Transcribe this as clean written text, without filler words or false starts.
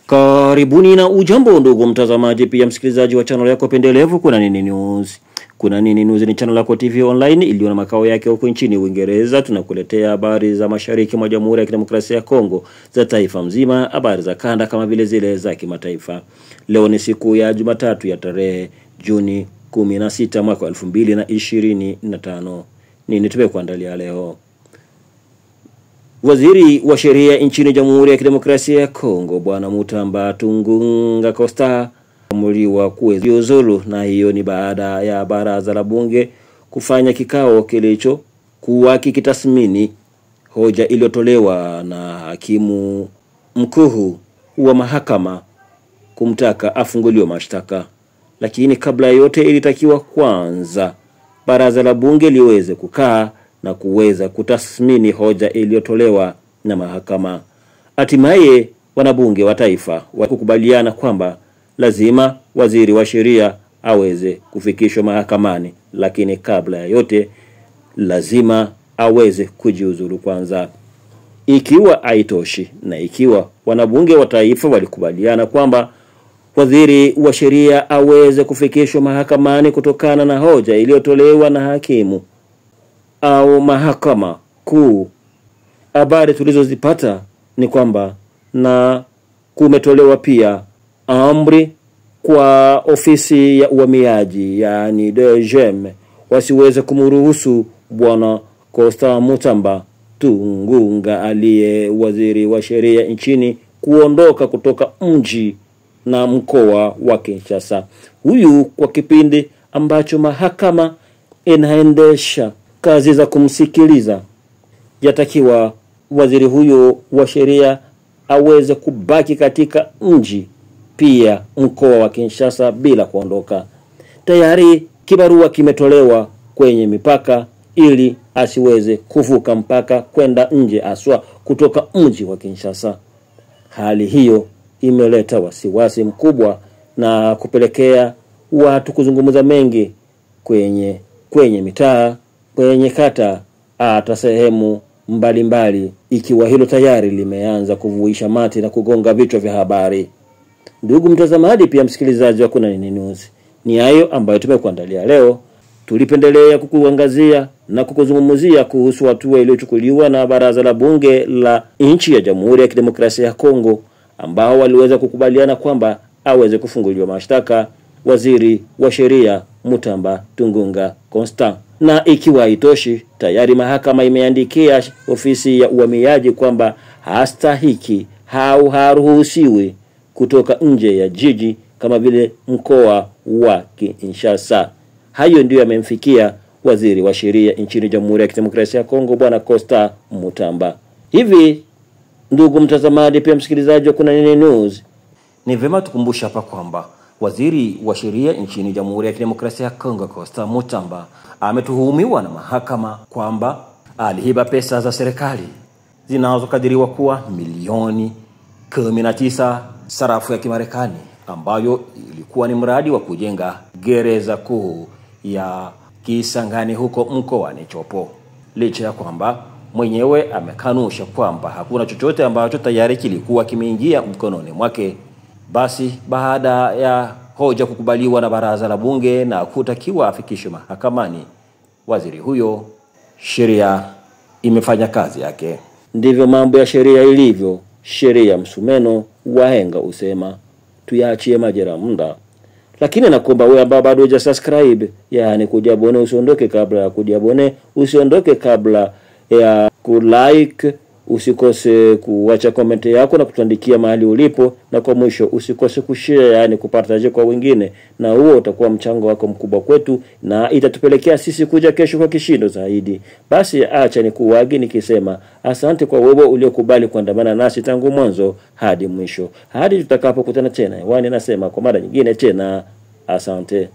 Karibuni na ujambo ndugu mtazamaji pia msikilizaji wa channel yako pendelevu Kuna Nini News. Kuna Nini News ni channel yako TV online iliyo na makao yake huko nchini Uingereza. Tunakuletea habari za mashariki mwa Jamhuri ya Kidemokrasia ya Kongo, za taifa mzima, habari za kanda kama vile zile za kimataifa. Leo ni siku ya Jumatatu ya tarehe Juni 16 mwaka 2025. Nini tumekuandalia leo? Waziri wa sheria nchini Jamhuri ya Kidemokrasia ya Kongo Bwana Mutamba Tungunga Costa ameamriwa kujiuzulu, na hiyo ni baada ya baraza la bunge kufanya kikao kilicho kuwa kikitathmini hoja iliyotolewa na hakimu mkuu wa mahakama kumtaka afunguliwe mashtaka. Lakini kabla yote ilitakiwa kwanza baraza la bunge liweze kukaa na kuweza kutathmini hoja iliyotolewa na mahakama. Hatimaye wanabunge wa taifa wakukubaliana kwamba lazima waziri wa sheria aweze kufikishwa mahakamani, lakini kabla ya yote lazima aweze kujiuzulu kwanza. Ikiwa haitoshi, na ikiwa wanabunge wa taifa walikubaliana kwamba waziri wa sheria aweze kufikishwa mahakamani kutokana na hoja iliyotolewa na hakimu au mahakama kuu, habari tulizozipata ni kwamba na kumetolewa pia amri kwa ofisi ya uhamiaji, yani DGM, wasiweze kumruhusu Bwana Costa Mutamba Tungunga aliye waziri wa sheria nchini kuondoka kutoka mji na mkoa wa Kinshasa. Huyu kwa kipindi ambacho mahakama inaendesha kazi za kumsikiliza, yatakiwa waziri huyo wa sheria aweze kubaki katika mji pia mkoa wa Kinshasa bila kuondoka. Tayari kibarua kimetolewa kwenye mipaka ili asiweze kuvuka mpaka kwenda nje aswa kutoka mji wa Kinshasa. Hali hiyo imeleta wasiwasi mkubwa na kupelekea watu kuzungumza mengi kwenye mitaa, kwenye kata, hata sehemu mbalimbali, ikiwa hilo tayari limeanza kuvuisha mati na kugonga vichwa vya habari. Ndugu mtazamaji pia msikilizaji wa Kuna Nini News, ni hayo ambayo tumekuandalia leo. Tulipendelea kukuangazia na kukuzungumzia kuhusu hatua iliyochukuliwa na baraza la bunge la nchi ya Jamhuri ya Kidemokrasia ya Kongo, ambao waliweza kukubaliana kwamba aweze kufunguliwa mashtaka waziri wa sheria Mutamba Tungunga Costa. Na ikiwa haitoshi, tayari mahakama imeandikia ofisi ya uhamiaji kwamba hastahiki au haruhusiwi kutoka nje ya jiji kama vile mkoa wa Kinshasa. Hayo ndio yamemfikia waziri wa sheria nchini Jamhuri ya Kidemokrasia ya Kongo Bwana Costa Mutamba. Hivi ndugu mtazamaji pia msikilizaji wa Kuna Nini News, ni vema tukumbusha hapa kwamba waziri wa sheria nchini Jamhuri ya Kidemokrasia ya Kongo Costa Mutamba ametuhumiwa na mahakama kwamba aliiba pesa za serikali zinazokadiriwa kuwa milioni 19 sarafu ya Kimarekani, ambayo ilikuwa ni mradi wa kujenga gereza kuu ya Kisangani huko mkoani Chopo. Licha ya kwamba mwenyewe amekanusha kwamba hakuna chochote ambacho tayari kilikuwa kimeingia mkononi mwake, basi baada ya hoja kukubaliwa na baraza la bunge na kutakiwa afikishwe mahakamani, waziri huyo, sheria imefanya kazi yake. Ndivyo mambo ya sheria ilivyo. Sheria msumeno, wahenga usema, tuyaachie majira muda. Lakini nakuomba wewe ambao bado hujasubscribe, yani kujabone, usiondoke kabla ya kujabone, usiondoke kabla ya kulike, usikose kuacha comment yako na kutuandikia mahali ulipo, na kwa mwisho usikose kushare, yani kupartage kwa wengine, na huo utakuwa mchango wako mkubwa kwetu na itatupelekea sisi kuja kesho kwa kishindo zaidi. Basi acha nikuage nikisema asante kwa wewe uliokubali kuandamana nasi tangu mwanzo hadi mwisho. Hadi tutakapokutana tena hewani, nasema kwa mara nyingine tena asante.